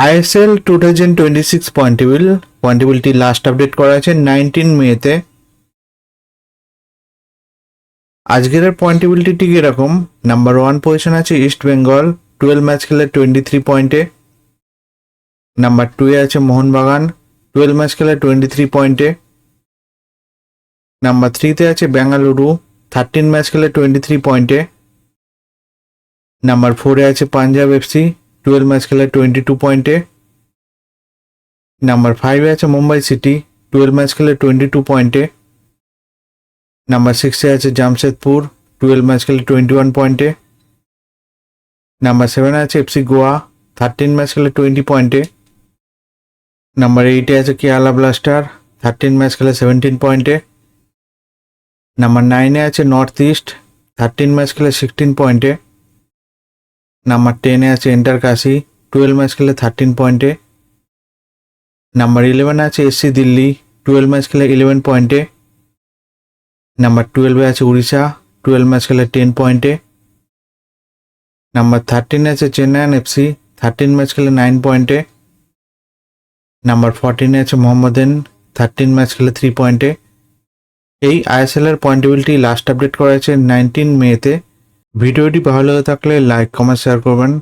ISL 2026 পয়েন্টেবিলিটি last update করা আছে 19 মেতে। আজকের পয়েন্টেবিলিটি ঠিক এরকম। নাম্বার 1 পজিশন আছে ইস্ট বেঙ্গল, 12 ম্যাচ খেলে 23 পয়েন্টে। নাম্বার 2 এ আছে মোহনবাগান, 12 ম্যাচ খেলে 23 পয়েন্টে। নাম্বার 3 তে আছে বেঙ্গালুরু, 13 ম্যাচ খেলে 23 পয়েন্টে। নাম্বার 4 এ আছে পাঞ্জাব এফসি, 12 ম্যাচ খেলে 22 পয়েন্টে। নাম্বার 5 এ আছে মুম্বাই সিটি, 12 ম্যাচ খেলে 22 পয়েন্টে। নাম্বার 6 এ আছে জামশেদপুর, 12 ম্যাচ খেলে 21 পয়েন্টে। নাম্বার 7 এ আছে এফসি গোয়া, 13 ম্যাচ খেলে 20 পয়েন্টে। নাম্বার 8 এ আছে কেরালা ব্লাস্টার, 13 ম্যাচ খেলে 17 পয়েন্টে। নাম্বার 9 এ আছে নর্থ ইস্ট, 13 ম্যাচ খেলে 16 পয়েন্টে। নাম্বার 10 এ আছে এন্টারকাশি, 12 ম্যাচ খেলে 13 পয়েন্টে। নাম্বার 11 এ আছে এসসি দিল্লি, 12 ম্যাচ খেলে 11 পয়েন্টে। নাম্বার 12 এ আছে উড়িষ্যা, 12 ম্যাচ খেলে 10 পয়েন্টে। নাম্বার 13 এ আছে চেন্নাইয়ান এফসি, 13 ম্যাচ খেলে 9 পয়েন্টে। নাম্বার 14 এ আছে মোহাম্মদান, 13 ম্যাচ খেলে 3 পয়েন্টে। এই আইএসএল এর পয়েন্টেবিলিটি লাস্ট আপডেট করা হয়েছে 19 মেতে। ভিডিওটি ভালো লাগে থাকলে লাইক কমেন্ট শেয়ার করবেন।